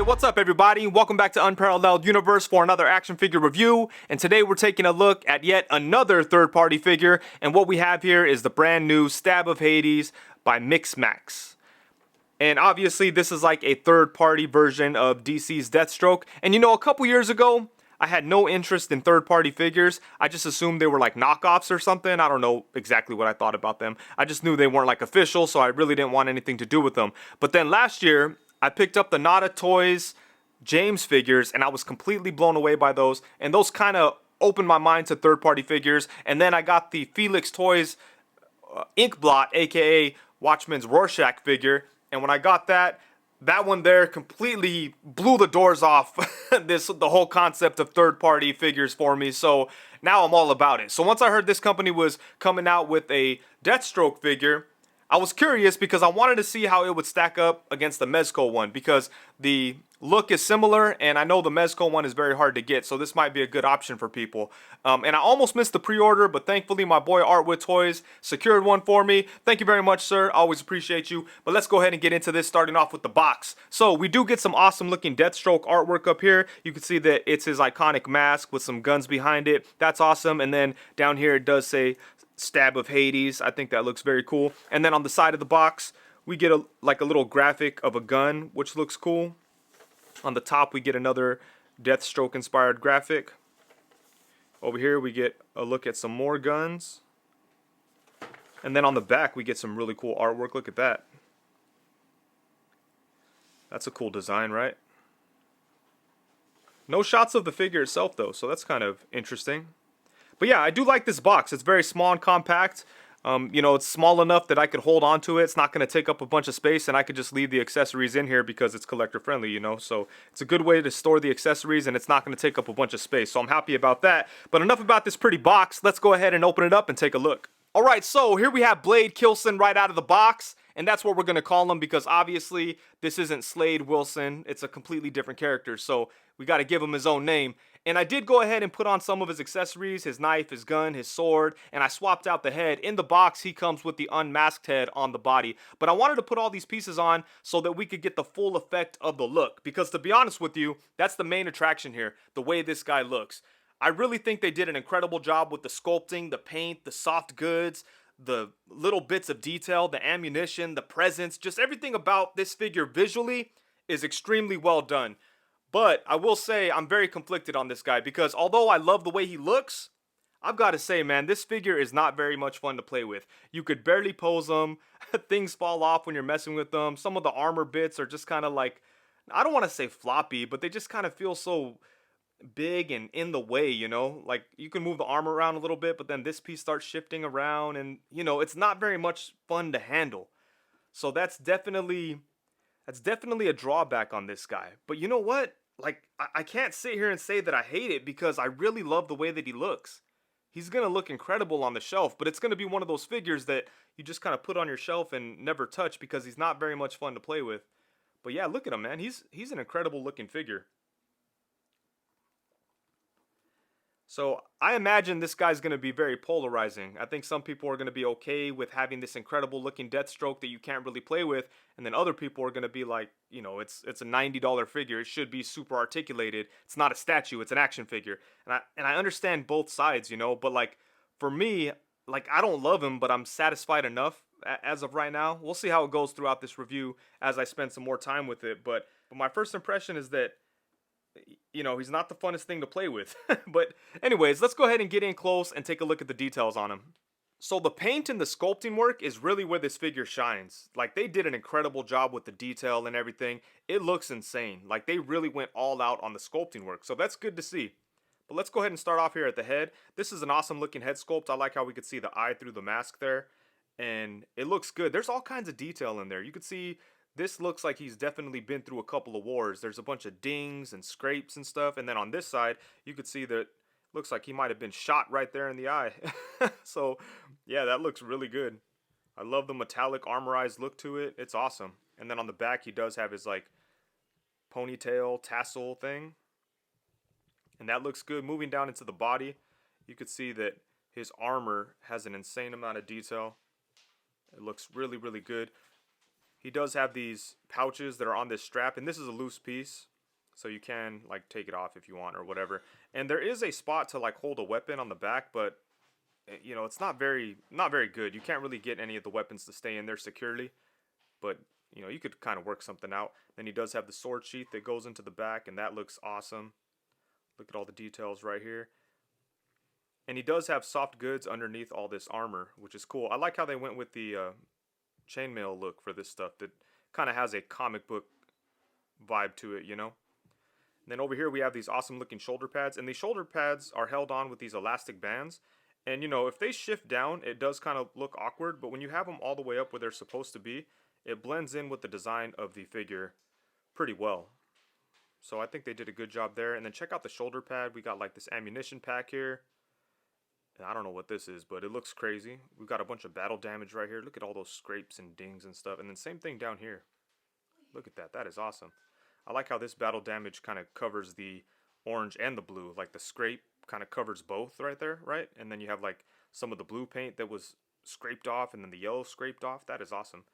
What's up everybody? Welcome back to Unparalleled Universe for another action figure review, and today we're taking a look at yet another third-party figure, and what we have here is the brand new Stab of Hades by Mixmax. And obviously this is like a third-party version of DC's Deathstroke, and you know, a couple years ago I had no interest in third-party figures. I just assumed they were like knockoffs or something. I don't know exactly what I thought about them. I just knew they weren't like official, so I really didn't want anything to do with them. But then last year I picked up the Artwittoys James figures, and I was completely blown away by those, and those kind of opened my mind to third-party figures. And then I got the Felix Toys Ink Blot, aka Watchman's Rorschach figure, and when I got that one there completely blew the doors off the whole concept of third-party figures for me. So now I'm all about it. So once I heard this company was coming out with a Deathstroke figure, I was curious because I wanted to see how it would stack up against the Mezco one, because the look is similar, and I know the Mezco one is very hard to get, so this might be a good option for people. And I almost missed the pre-order, but thankfully my boy Artwittoys secured one for me. Thank you very much, sir. Always appreciate you. But let's go ahead and get into this, starting off with the box. So we do get some awesome looking Deathstroke artwork up here. You can see that it's his iconic mask with some guns behind it. That's awesome. And then down here it does say Stab of Hades. I think that looks very cool. And then on the side of the box we get like a little graphic of a gun, which looks cool. On the top we get another Deathstroke inspired graphic. Over here we get a look at some more guns. And then on the back we get some really cool artwork. Look at that. That's a cool design, right? No shots of the figure itself though, so that's kind of interesting. But yeah, I do like this box. It's very small and compact. You know, it's small enough that I could hold on to it. It's not going to take up a bunch of space, and I could just leave the accessories in here because it's collector friendly, you know. So it's a good way to store the accessories, and it's not going to take up a bunch of space. So I'm happy about that. But enough about this pretty box. Let's go ahead and open it up and take a look. Alright, so here we have Blade Killson right out of the box. And that's what we're going to call him, because obviously this isn't Slade Wilson. It's a completely different character, so we got to give him his own name. And I did go ahead and put on some of his accessories, his knife, his gun, his sword, and I swapped out the head. In the box, he comes with the Unmasked Head on the body. But I wanted to put all these pieces on so that we could get the full effect of the look, because to be honest with you, that's the main attraction here, the way this guy looks. I really think they did an incredible job with the sculpting, the paint, the soft goods, the little bits of detail, the ammunition, the presence, just everything about this figure visually is extremely well done. But I will say I'm very conflicted on this guy, because although I love the way he looks, I've got to say, man, this figure is not very much fun to play with. You could barely pose him. Things fall off when you're messing with them. Some of the armor bits are just kind of like, I don't want to say floppy, but they just kind of feel so big and in the way, you know. Like, you can move the armor around a little bit, but then this piece starts shifting around, and you know, it's not very much fun to handle. So that's definitely a drawback on this guy. But you know what, like, I can't sit here and say that I hate it, because I really love the way that he looks. He's gonna look incredible on the shelf, but it's gonna be one of those figures that you just kind of put on your shelf and never touch, because he's not very much fun to play with. But yeah, look at him, man. He's an incredible looking figure. So I imagine this guy's going to be very polarizing. I think some people are going to be okay with having this incredible looking Deathstroke that you can't really play with, and then other people are going to be like, you know, it's a $90 figure. It should be super articulated. It's not a statue, it's an action figure. And I understand both sides, you know, but like, for me, like, I don't love him, but I'm satisfied enough as of right now. We'll see how it goes throughout this review as I spend some more time with it, but my first impression is that, you know, he's not the funnest thing to play with. But anyways, let's go ahead and get in close and take a look at the details on him. So the paint and the sculpting work is really where this figure shines. Like, they did an incredible job with the detail and everything. It looks insane. Like, they really went all out on the sculpting work, so that's good to see. But let's go ahead and start off here at the head. This is an awesome looking head sculpt. I like how we could see the eye through the mask there, and it looks good. There's all kinds of detail in there. You could see this looks like he's definitely been through a couple of wars. There's a bunch of dings and scrapes and stuff. And then on this side, you could see that looks like he might have been shot right there in the eye. So, yeah, that looks really good. I love the metallic armorized look to it. It's awesome. And then on the back, he does have his, like, ponytail tassel thing. And that looks good. Moving down into the body, you could see that his armor has an insane amount of detail. It looks really, really good. He does have these pouches that are on this strap, and this is a loose piece. so you can like take it off if you want or whatever. And there is a spot to like hold a weapon on the back, but you know, it's not very good. You can't really get any of the weapons to stay in there securely, but you know, you could kind of work something out. Then he does have the sword sheath that goes into the back, and that looks awesome. Look at all the details right here. And he does have soft goods underneath all this armor, which is cool. I like how they went with the chainmail look for this stuff that kind of has a comic book vibe to it, you know. And then over here we have these awesome looking shoulder pads, and these shoulder pads are held on with these elastic bands. And you know, if they shift down, it does kind of look awkward, but when you have them all the way up where they're supposed to be, it blends in with the design of the figure pretty well. So I think they did a good job there. And then check out the shoulder pad. We got like this ammunition pack here. And I don't know what this is, but it looks crazy. We've got a bunch of battle damage right here. Look at all those scrapes and dings and stuff. And then same thing down here. Look at that. That is awesome. I like how this battle damage kind of covers the orange and the blue. Like the scrape kind of covers both right there, right? And then you have like some of the blue paint that was scraped off and then the yellow scraped off. That is awesome.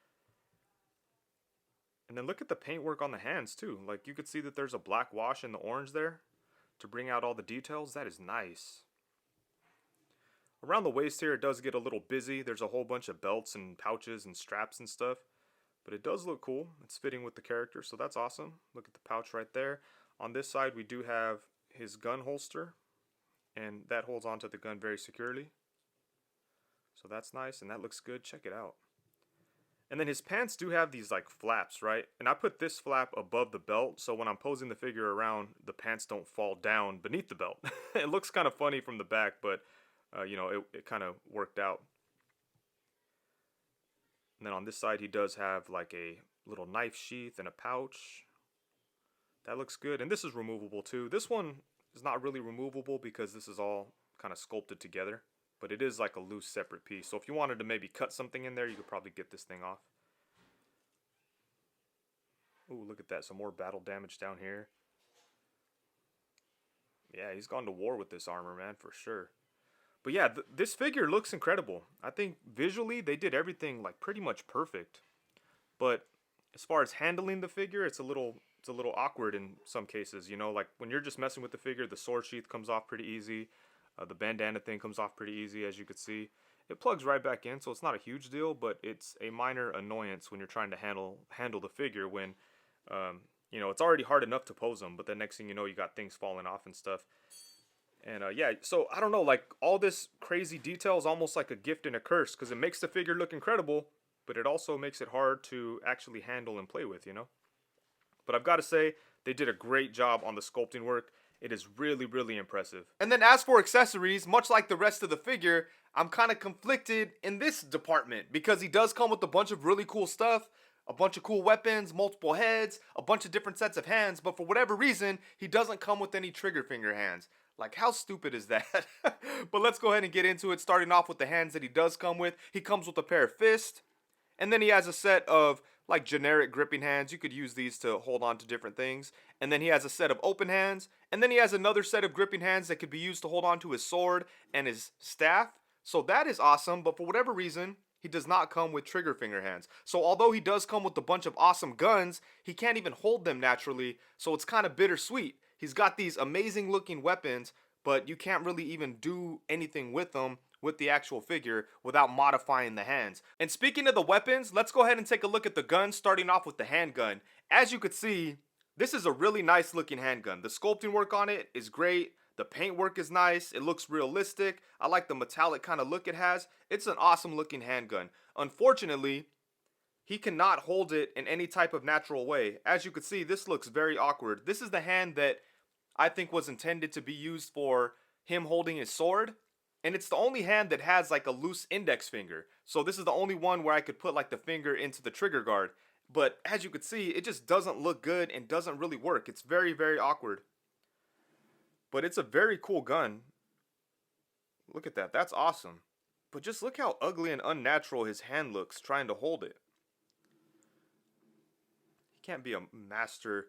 And then look at the paintwork on the hands too. Like you could see that there's a black wash in the orange there to bring out all the details. That is nice. Around the waist here, it does get a little busy. There's a whole bunch of belts and pouches and straps and stuff. But it does look cool. It's fitting with the character, so that's awesome. Look at the pouch right there. On this side, we do have his gun holster. And that holds onto the gun very securely. So that's nice, and that looks good. Check it out. And then his pants do have these like flaps, right? And I put this flap above the belt, so when I'm posing the figure around, the pants don't fall down beneath the belt. It looks kind of funny from the back, but you know, it kind of worked out. And then on this side, he does have like a little knife sheath and a pouch. That looks good. And this is removable too. This one is not really removable because this is all kind of sculpted together. But it is like a loose separate piece. So if you wanted to maybe cut something in there, you could probably get this thing off. Ooh, look at that. Some more battle damage down here. Yeah, he's gone to war with this armor, man, for sure. But yeah, this figure looks incredible. I think visually they did everything like pretty much perfect. But as far as handling the figure, it's a little awkward in some cases. You know, like when you're just messing with the figure, the sword sheath comes off pretty easy. The bandana thing comes off pretty easy, as you could see. It plugs right back in, so it's not a huge deal, but it's a minor annoyance when you're trying to handle the figure when, you know, it's already hard enough to pose them, but the next thing you know, you got things falling off and stuff. And yeah, so I don't know, like all this crazy detail is almost like a gift and a curse because it makes the figure look incredible, but it also makes it hard to actually handle and play with, you know? But I've got to say, they did a great job on the sculpting work. It is really, really impressive. And then as for accessories, much like the rest of the figure, I'm kind of conflicted in this department because he does come with a bunch of really cool stuff, a bunch of cool weapons, multiple heads, a bunch of different sets of hands, but for whatever reason, he doesn't come with any trigger finger hands. Like, how stupid is that? But let's go ahead and get into it, starting off with the hands that he does come with. He comes with a pair of fists, and then he has a set of like generic gripping hands. You could use these to hold on to different things. And then he has a set of open hands. And then he has another set of gripping hands that could be used to hold on to his sword and his staff. So that is awesome. But for whatever reason, he does not come with trigger finger hands. So although he does come with a bunch of awesome guns, he can't even hold them naturally. So it's kind of bittersweet. He's got these amazing looking weapons, but you can't really even do anything with them with the actual figure without modifying the hands. And speaking of the weapons, let's go ahead and take a look at the gun, starting off with the handgun. As you could see, this is a really nice looking handgun. The sculpting work on it is great. The paint work is nice. It looks realistic. I like the metallic kind of look it has. It's an awesome looking handgun. Unfortunately, he cannot hold it in any type of natural way. As you could see, this looks very awkward. This is the hand that I think was intended to be used for him holding his sword. And it's the only hand that has like a loose index finger. So this is the only one where I could put like the finger into the trigger guard. But as you could see, it just doesn't look good and doesn't really work. It's very, very awkward. But it's a very cool gun. Look at that. That's awesome. But just look how ugly and unnatural his hand looks trying to hold it. He can't be a master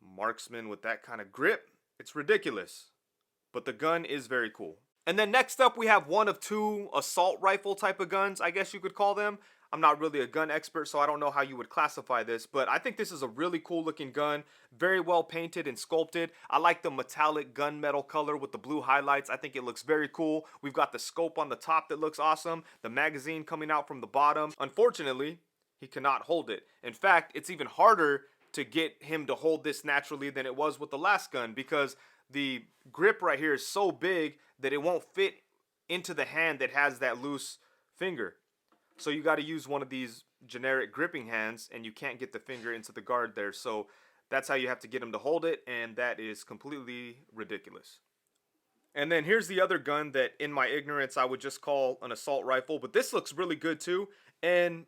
marksman with that kind of grip. It's ridiculous. But the gun is very cool. And then next up we have one of two assault rifle type of guns, I guess you could call them. I'm not really a gun expert, so I don't know how you would classify this, but I think this is a really cool looking gun, very well painted and sculpted. I like the metallic gunmetal color with the blue highlights. I think it looks very cool. We've got the scope on the top that looks awesome, the magazine coming out from the bottom. Unfortunately, he cannot hold it. In fact, it's even harder to get him to hold this naturally than it was with the last gun, because the grip right here is so big that it won't fit into the hand that has that loose finger. So you got to use one of these generic gripping hands, and you can't get the finger into the guard there. So that's how you have to get him to hold it, and that is completely ridiculous. And then here's the other gun that, in my ignorance, I would just call an assault rifle, but this looks really good too. And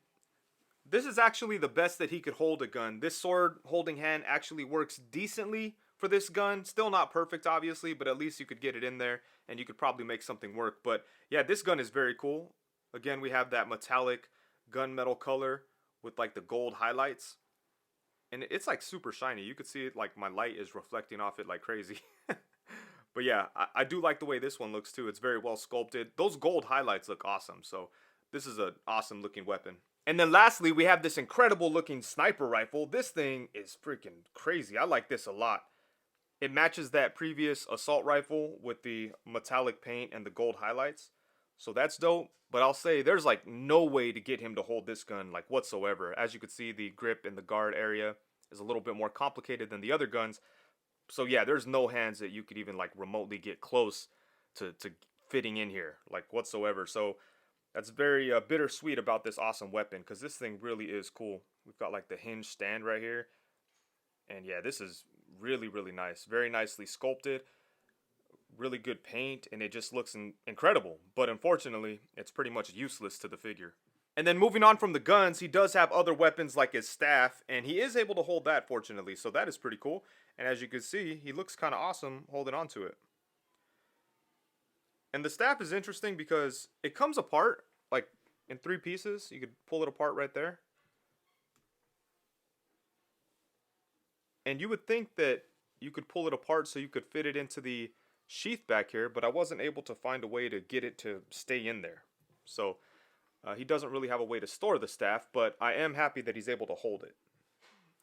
this is actually the best that he could hold a gun. This sword holding hand actually works decently for this gun. Still not perfect, obviously, but at least you could get it in there and you could probably make something work. But yeah, this gun is very cool. Again, we have that metallic gunmetal color with like the gold highlights. And it's like super shiny. You could see it, like my light is reflecting off it like crazy. But yeah, I do like the way this one looks too. It's very well sculpted. Those gold highlights look awesome. So this is an awesome looking weapon. And then lastly, we have this incredible looking sniper rifle. This thing is freaking crazy. I like this a lot. It matches that previous assault rifle with the metallic paint and the gold highlights. So that's dope. But I'll say there's like no way to get him to hold this gun like whatsoever. As you can see, the grip in the guard area is a little bit more complicated than the other guns. So yeah, there's no hands that you could even like remotely get close to fitting in here like whatsoever. So that's very bittersweet about this awesome weapon, because this thing really is cool. We've got like the hinge stand right here. And yeah, this is really, really nice. Very nicely sculpted. Really good paint, and it just looks incredible. But unfortunately, it's pretty much useless to the figure. And then moving on from the guns, he does have other weapons like his staff, and he is able to hold that, fortunately. So that is pretty cool. And as you can see, he looks kind of awesome holding on to it. And the staff is interesting because it comes apart like in 3 pieces. You could pull it apart right there. And you would think that you could pull it apart so you could fit it into the sheath back here, but I wasn't able to find a way to get it to stay in there. So he doesn't really have a way to store the staff, but I am happy that he's able to hold it.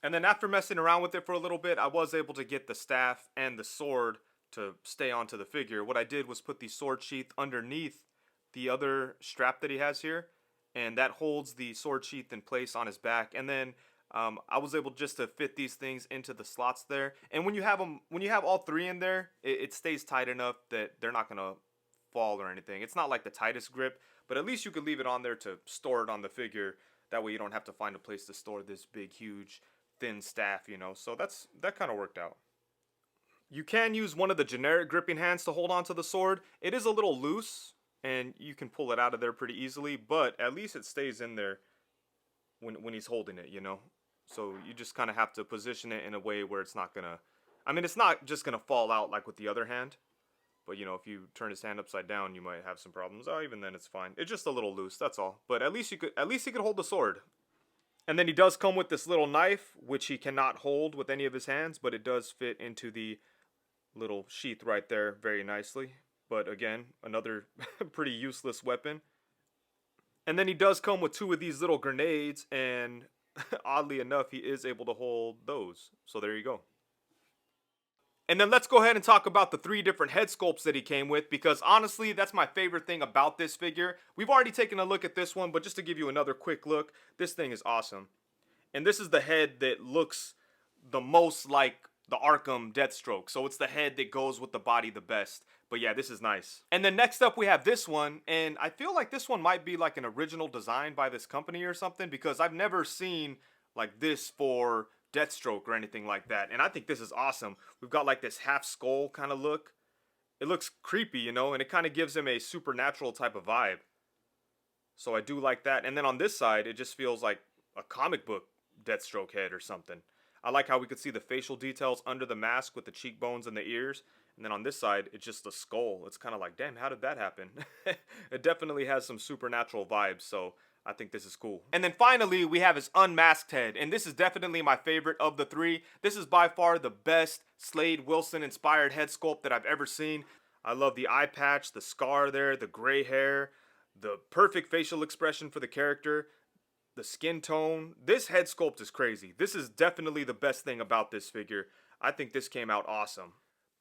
And then after messing around with it for a little bit, I was able to get the staff and the sword to stay onto the figure. What I did was put the sword sheath underneath the other strap that he has here, and that holds the sword sheath in place on his back. And then I was able just to fit these things into the slots there. And when you have them, when you have all 3 in there, it stays tight enough that they're not gonna fall or anything. It's not like the tightest grip, but at least you could leave it on there to store it on the figure. That way you don't have to find a place to store this big, huge, thin staff, you know. So that kind of worked out. You can use one of the generic gripping hands to hold onto the sword. It is a little loose, and you can pull it out of there pretty easily, but at least it stays in there when he's holding it, you know. So you just kind of have to position it in a way where it's not gonna, I mean, it's not just gonna fall out like with the other hand, but you know, if you turn his hand upside down, you might have some problems. Oh, even then it's fine. It's just a little loose, that's all. But at least he could hold the sword. And then he does come with this little knife, which he cannot hold with any of his hands, but it does fit into the little sheath right there very nicely. But again, another pretty useless weapon. And then he does come with 2 of these little grenades, and oddly enough, he is able to hold those. So there you go. And then let's go ahead and talk about the 3 different head sculpts that he came with, because honestly, that's my favorite thing about this figure. We've already taken a look at this one, but just to give you another quick look, this thing is awesome. And this is the head that looks the most like the Arkham Deathstroke. So it's the head that goes with the body the best. But yeah, this is nice. And then next up we have this one, and I feel like this one might be like an original design by this company or something, because I've never seen like this for Deathstroke or anything like that. And I think this is awesome. We've got like this half skull kind of look. It looks creepy, you know, and it kind of gives him a supernatural type of vibe. So I do like that. And then on this side, it just feels like a comic book Deathstroke head or something. I like how we could see the facial details under the mask with the cheekbones and the ears. And then on this side, it's just a skull. It's kind of like, damn, how did that happen? It definitely has some supernatural vibes, so I think this is cool. And then finally, we have his Unmasked Head. And this is definitely my favorite of the 3. This is by far the best Slade Wilson-inspired head sculpt that I've ever seen. I love the eye patch, the scar there, the gray hair, the perfect facial expression for the character. the skin tone. This head sculpt is crazy. This is definitely the best thing about this figure. I think this came out awesome.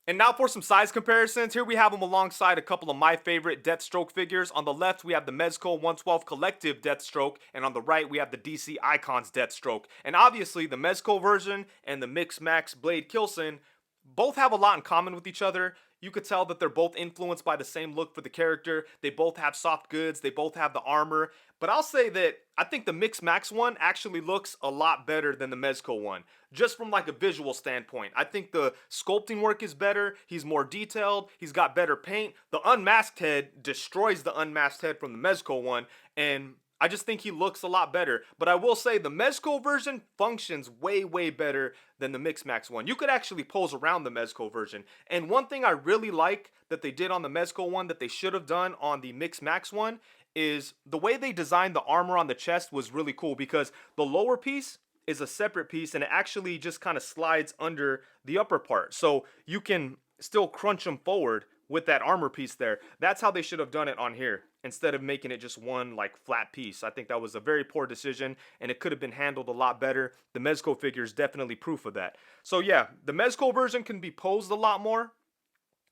And now for some size comparisons. Here we have them alongside a couple of my favorite Deathstroke figures. On the left, we have the Mezco 112 Collective Deathstroke, and on the right, we have the DC Icons Deathstroke. And obviously, the Mezco version and the Mix Max Blade Killson both have a lot in common with each other. You could tell that they're both influenced by the same look for the character. They both have soft goods. They both have the armor. But I'll say that I think the Mix Max one actually looks a lot better than the Mezco one. Just from like a visual standpoint. I think the sculpting work is better. He's more detailed. He's got better paint. The Unmasked Head destroys the Unmasked Head from the Mezco one. And I just think he looks a lot better. But I will say the Mezco version functions way, way better than the Mix Max one. You could actually pose around the Mezco version. And one thing I really like that they did on the Mezco one that they should have done on the Mix Max one is the way they designed the armor on the chest was really cool, because the lower piece is a separate piece and it actually just kind of slides under the upper part. So you can still crunch them forward with that armor piece there. That's how they should have done it on here, instead of making it just one like flat piece. I think that was a very poor decision and it could have been handled a lot better. The Mezco figure is definitely proof of that. So yeah, the Mezco version can be posed a lot more,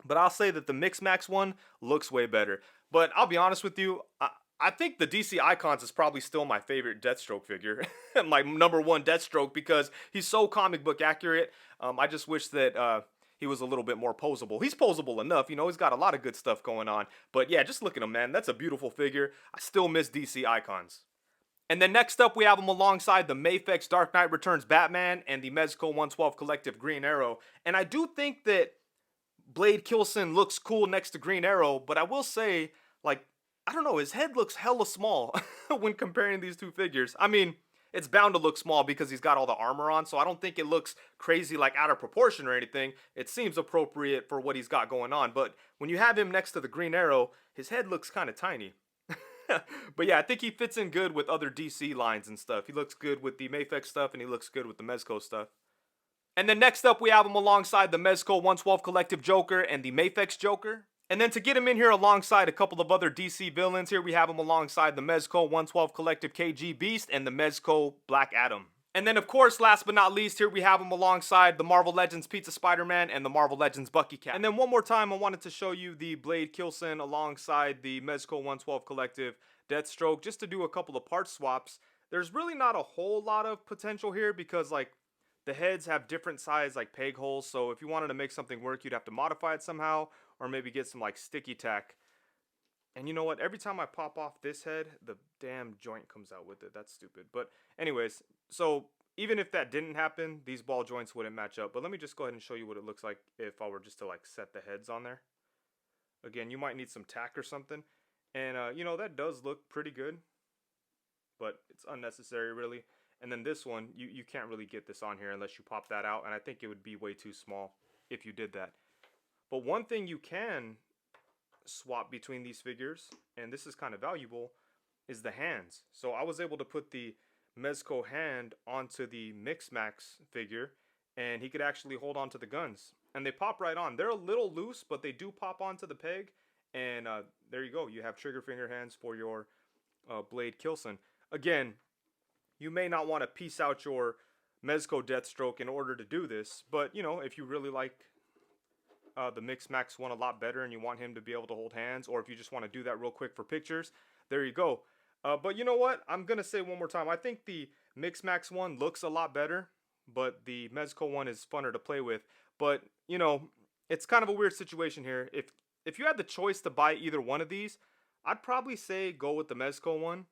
but I'll say that the Mix Max one looks way better. But I'll be honest with you, I think the DC Icons is probably still my favorite Deathstroke figure. My number one Deathstroke, because he's so comic book accurate. I just wish that he was a little bit more posable. He's posable enough, you know, he's got a lot of good stuff going on. But yeah, just look at him, man. That's a beautiful figure. I still miss DC Icons. And then next up, we have him alongside the Mafex Dark Knight Returns Batman and the Mezco 112 Collective Green Arrow. And I do think that Blade Killson looks cool next to Green Arrow, but I will say, like, I don't know, his head looks hella small when comparing these two figures. I mean, it's bound to look small because he's got all the armor on, so I don't think it looks crazy, like out of proportion or anything. It seems appropriate for what he's got going on, but when you have him next to the Green Arrow, his head looks kind of tiny. But yeah, I think he fits in good with other DC lines and stuff. He looks good with the Mafex stuff, and he looks good with the Mezco stuff. And then next up, we have him alongside the Mezco 112 Collective Joker and the Mafex Joker. And then to get him in here alongside a couple of other DC villains, here we have him alongside the Mezco 112 Collective KG Beast and the Mezco Black Adam. And then, of course, last but not least, here we have him alongside the Marvel Legends Pizza Spider-Man and the Marvel Legends Bucky Cat. And then one more time, I wanted to show you the Blade Killson alongside the Mezco 112 Collective Deathstroke, just to do a couple of part swaps. There's really not a whole lot of potential here because, like, the heads have different size, like, peg holes. So if you wanted to make something work, you'd have to modify it somehow, or maybe get some, like, sticky tack. And you know what? Every time I pop off this head, the damn joint comes out with it. That's stupid. But anyways, so even if that didn't happen, these ball joints wouldn't match up. But let me just go ahead and show you what it looks like if I were just to, like, set the heads on there. Again, you might need some tack or something. And, you know, that does look pretty good. But it's unnecessary, really. And then this one, you can't really get this on here unless you pop that out. And I think it would be way too small if you did that. But one thing you can swap between these figures, and this is kind of valuable, is the hands. So I was able to put the Mezco hand onto the Mix Max figure, and he could actually hold on to the guns. And they pop right on. They're a little loose, but they do pop onto the peg. And there you go. You have trigger finger hands for your Blade Killson. Again, you may not want to piece out your Mezco Deathstroke in order to do this, but, you know, if you really like the Mix Max one a lot better and you want him to be able to hold hands, or if you just want to do that real quick for pictures, there you go. But you know what? I'm going to say one more time. I think the Mix Max one looks a lot better, but the Mezco one is funner to play with. But, you know, it's kind of a weird situation here. If you had the choice to buy either one of these, I'd probably say go with the Mezco one,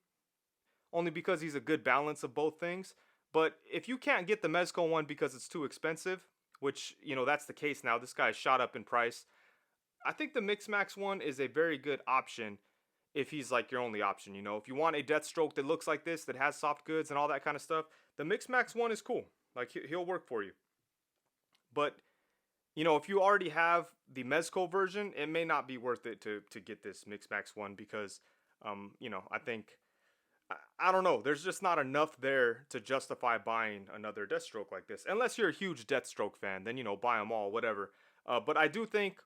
only because he's a good balance of both things. But if you can't get the Mezco one because it's too expensive, which, you know, that's the case now. This guy's shot up in price. I think the Mix Max one is a very good option if he's like your only option, you know. If you want a Deathstroke that looks like this, that has soft goods and all that kind of stuff, the Mix Max one is cool. Like, he'll work for you. But, you know, if you already have the Mezco version, it may not be worth it to get this Mix Max one because, you know, I don't know. There's just not enough there to justify buying another Deathstroke like this. Unless you're a huge Deathstroke fan, then, you know, buy them all, whatever. But I do think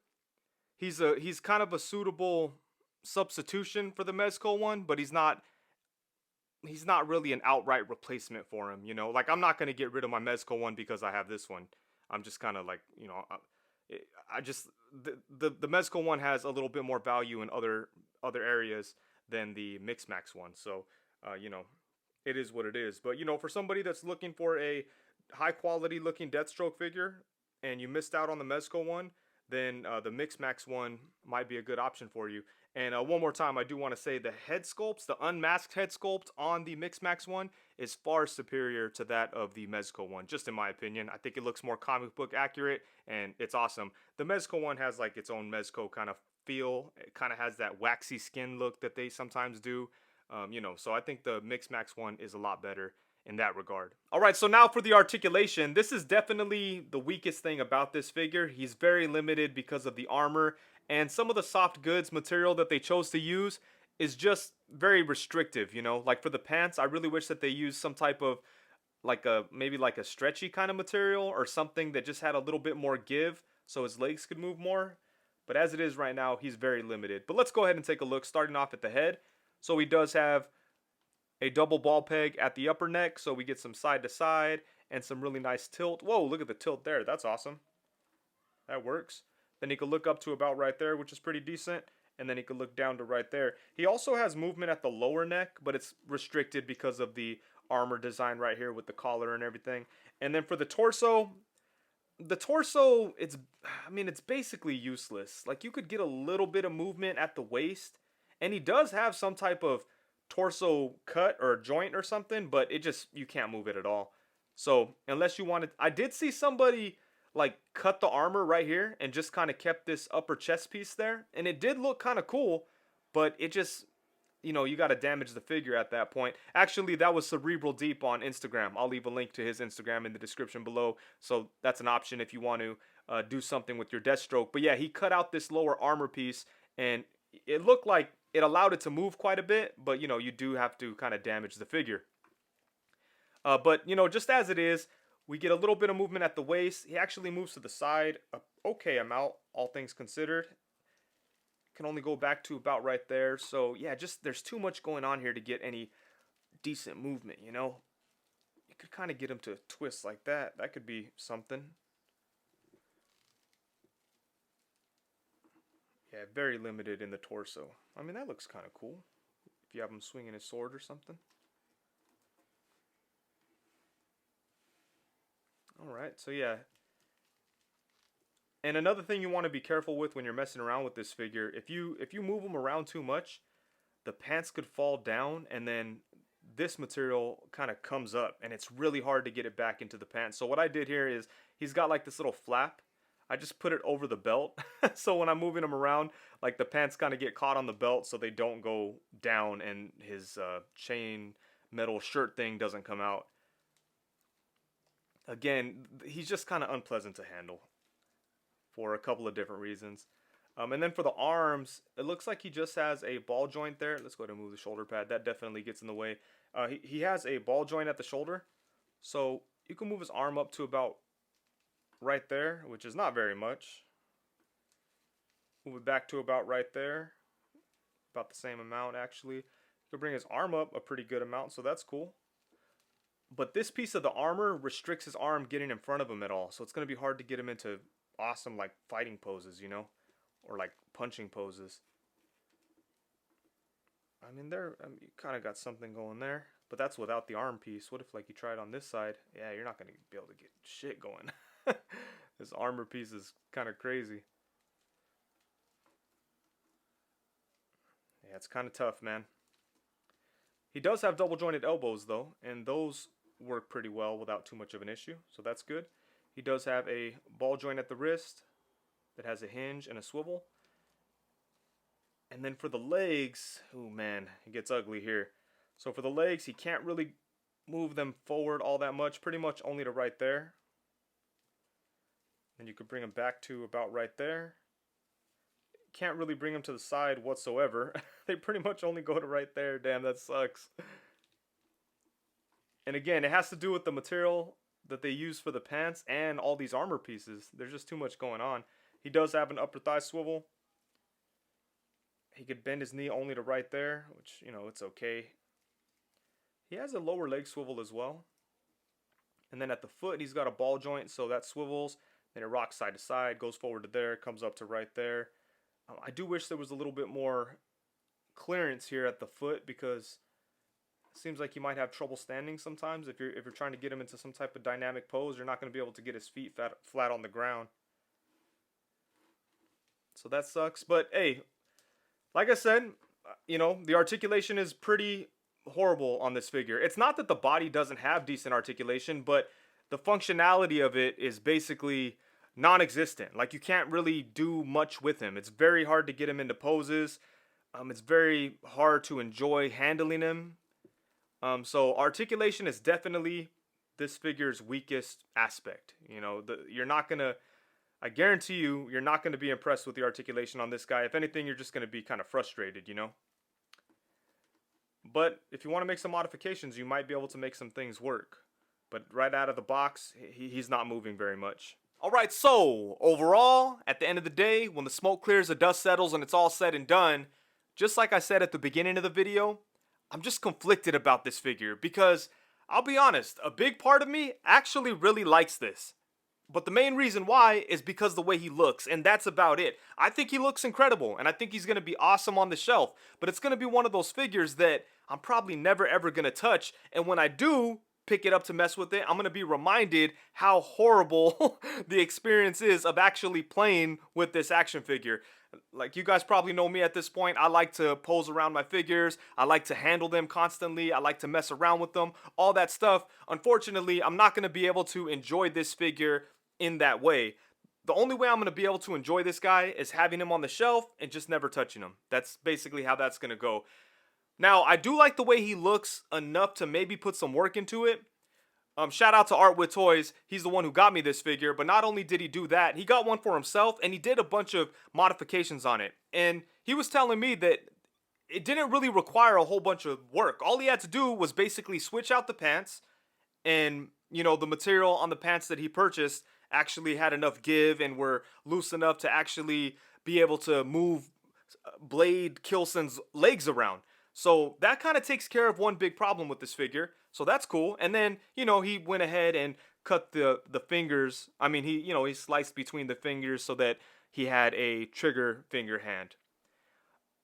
he's kind of a suitable substitution for the Mezco one, but he's not he's not really an outright replacement for him, you know? Like, I'm not going to get rid of my Mezco one because I have this one. I'm just kind of like, you know, I just the Mezco one has a little bit more value in other areas than the Mix Max one. So, you know, it is what it is. But, you know, for somebody that's looking for a high quality looking Deathstroke figure and you missed out on the Mezco one, then the Mix Max one might be a good option for you. And one more time, I do want to say the head sculpts, the unmasked head sculpt on the Mix Max one is far superior to that of the Mezco one, just in my opinion. I think it looks more comic book accurate, and it's awesome. The Mezco one has like its own Mezco kind of feel. It kind of has that waxy skin look that they sometimes do. You know, so I think the Mix Max one is a lot better in that regard. Alright, so now for the articulation. This is definitely the weakest thing about this figure. He's very limited because of the armor, and some of the soft goods material that they chose to use is just very restrictive, you know? Like for the pants, I really wish that they used some type of maybe like a stretchy kind of material or something that just had a little bit more give so his legs could move more. But as it is right now, he's very limited. But let's go ahead and take a look, starting off at the head. So he does have a double ball peg at the upper neck, so we get some side to side and some really nice tilt. Whoa, look at the tilt there. That's awesome. That works. Then he could look up to about right there, which is pretty decent. And then he could look down to right there. He also has movement at the lower neck, but it's restricted because of the armor design right here with the collar and everything. And then for the torso, it's basically useless. Like, you could get a little bit of movement at the waist, and he does have some type of torso cut or joint or something, but you can't move it at all. So unless you wanted, I did see somebody like cut the armor right here and just kind of kept this upper chest piece there, and it did look kind of cool, but it just, you know, you got to damage the figure at that point. Actually, that was Cerebraldeep on Instagram. I'll leave a link to his Instagram in the description below, so that's an option if you want to do something with your Deathstroke. But yeah, he cut out this lower armor piece, and it looked like it allowed it to move quite a bit, but, you know, you do have to kind of damage the figure. But, you know, just as it is, we get a little bit of movement at the waist. He actually moves to the side a okay amount, all things considered. Can only go back to about right there. So, yeah, just there's too much going on here to get any decent movement, you know? You could kind of get him to twist like that. That could be something. Yeah, very limited in the torso. I mean, that looks kind of cool. If you have him swinging his sword or something. Alright, so yeah. And another thing you want to be careful with when you're messing around with this figure, if you move him around too much, the pants could fall down, and then this material kind of comes up, and it's really hard to get it back into the pants. So what I did here is, he's got like this little flap. I just put it over the belt, so when I'm moving him around, like the pants kind of get caught on the belt so they don't go down, and his chain metal shirt thing doesn't come out. Again, he's just kind of unpleasant to handle for a couple of different reasons. And then for the arms, it looks like he just has a ball joint there. Let's go ahead and move the shoulder pad. That definitely gets in the way. He has a ball joint at the shoulder, so you can move his arm up to about right there, which is not very much. Move it back to about right there. About the same amount, actually. You can bring his arm up a pretty good amount, so that's cool. But this piece of the armor restricts his arm getting in front of him at all. So it's going to be hard to get him into awesome, like, fighting poses, you know? Or, like, punching poses. I mean, you kind of got something going there. But that's without the arm piece. What if, like, you try it on this side? Yeah, you're not going to be able to get shit going. This armor piece is kind of crazy. Yeah, it's kind of tough, man. He does have double jointed elbows, though, and those work pretty well without too much of an issue, so that's good. He does have a ball joint at the wrist that has a hinge and a swivel. And then for the legs, oh man, it gets ugly here. So for the legs, he can't really move them forward all that much, pretty much only to right there. And you could bring them back to about right there. Can't really bring them to the side whatsoever. They pretty much only go to right there. Damn, that sucks. And again, it has to do with the material that they use for the pants and all these armor pieces. There's just too much going on. He does have an upper thigh swivel. He could bend his knee only to right there, which, you know, it's okay. He has a lower leg swivel as well. And then at the foot, he's got a ball joint, so that swivels. Then it rocks side to side, goes forward to there, comes up to right there. I do wish there was a little bit more clearance here at the foot, because it seems like he might have trouble standing sometimes. If you're trying to get him into some type of dynamic pose, you're not going to be able to get his feet flat on the ground. So that sucks. But hey, like I said, you know, the articulation is pretty horrible on this figure. It's not that the body doesn't have decent articulation, but the functionality of it is basically non-existent. Like, you can't really do much with him. It's very hard to get him into poses. It's very hard to enjoy handling him. So articulation is definitely this figure's weakest aspect. You know, you're not gonna, I guarantee you're not gonna be impressed with the articulation on this guy. If anything, you're just gonna be kind of frustrated, you know. But if you want to make some modifications, you might be able to make some things work. But right out of the box, he's not moving very much. Alright, so overall, at the end of the day, when the smoke clears, the dust settles, and it's all said and done, just like I said at the beginning of the video, I'm just conflicted about this figure, because I'll be honest, a big part of me actually really likes this. But the main reason why is because the way he looks, and that's about it. I think he looks incredible, and I think he's going to be awesome on the shelf, but it's going to be one of those figures that I'm probably never ever going to touch, and when I do pick it up to mess with it, I'm going to be reminded how horrible the experience is of actually playing with this action figure. Like, you guys probably know me at this point. I like to pose around my figures. I like to handle them constantly. I like to mess around with them. All that stuff. Unfortunately, I'm not going to be able to enjoy this figure in that way. The only way I'm going to be able to enjoy this guy is having him on the shelf and just never touching him. That's basically how that's going to go. Now, I do like the way he looks enough to maybe put some work into it. Shout out to Artwittoys. He's the one who got me this figure, but not only did he do that, he got one for himself, and he did a bunch of modifications on it. And he was telling me that it didn't really require a whole bunch of work. All he had to do was basically switch out the pants, and, you know, the material on the pants that he purchased actually had enough give and were loose enough to actually be able to move Blade Killson's legs around. So that kind of takes care of one big problem with this figure. So that's cool. And then, you know, he went ahead and cut the fingers. I mean, he sliced between the fingers so that he had a trigger finger hand.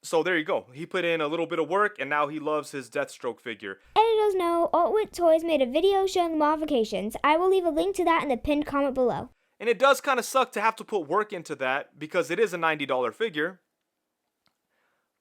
So there you go. He put in a little bit of work, and now he loves his Deathstroke figure. Editors know Artwittoys made a video showing the modifications. I will leave a link to that in the pinned comment below. And it does kind of suck to have to put work into that, because it is a $90 figure.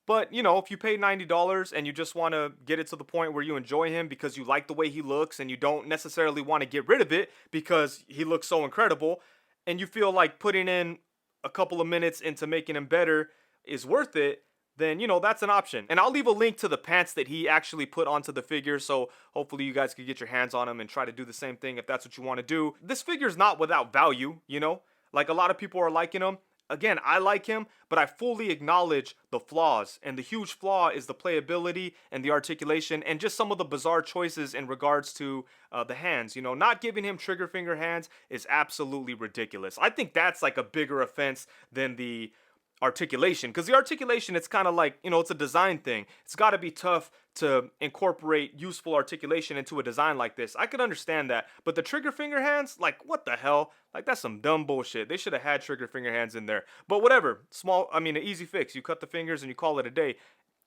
But, you know, if you pay $90 and you just want to get it to the point where you enjoy him because you like the way he looks, and you don't necessarily want to get rid of it because he looks so incredible, and you feel like putting in a couple of minutes into making him better is worth it, then, you know, that's an option. And I'll leave a link to the pants that he actually put onto the figure, so hopefully you guys could get your hands on them and try to do the same thing if that's what you want to do. This figure's not without value, you know? Like, a lot of people are liking him. Again, I like him, but I fully acknowledge the flaws. And the huge flaw is the playability and the articulation and just some of the bizarre choices in regards to the hands. You know, not giving him trigger finger hands is absolutely ridiculous. I think that's like a bigger offense than the articulation, because the articulation, it's kind of like, you know, it's a design thing. It's got to be tough to incorporate useful articulation into a design like this. I could understand that, but the trigger finger hands, like, what the hell? Like, that's some dumb bullshit. They should have had trigger finger hands in there. But whatever, an easy fix. You cut the fingers and you call it a day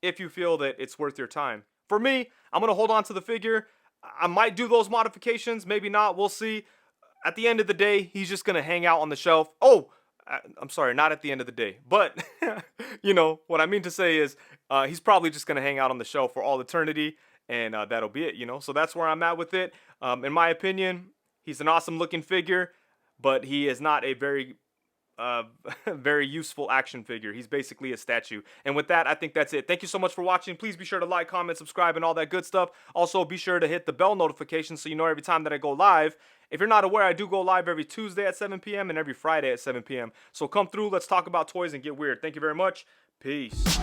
if you feel that it's worth your time. For me, I'm gonna hold on to the figure. I might do those modifications, maybe not, we'll see. At the end of the day, he's just gonna hang out on the shelf. I'm sorry, not at the end of the day, but you know, what I mean to say is he's probably just going to hang out on the shelf for all eternity, and that'll be it, you know? So that's where I'm at with it. In my opinion, he's an awesome looking figure, but he is not a very very useful action figure. He's basically a statue. And with that, I think that's it. Thank you so much for watching. Please be sure to like, comment, subscribe, and all that good stuff. Also, be sure to hit the bell notification so you know every time that I go live. If you're not aware, I do go live every Tuesday at 7 p.m. and every Friday at 7 p.m. So come through, let's talk about toys and get weird. Thank you very much. Peace.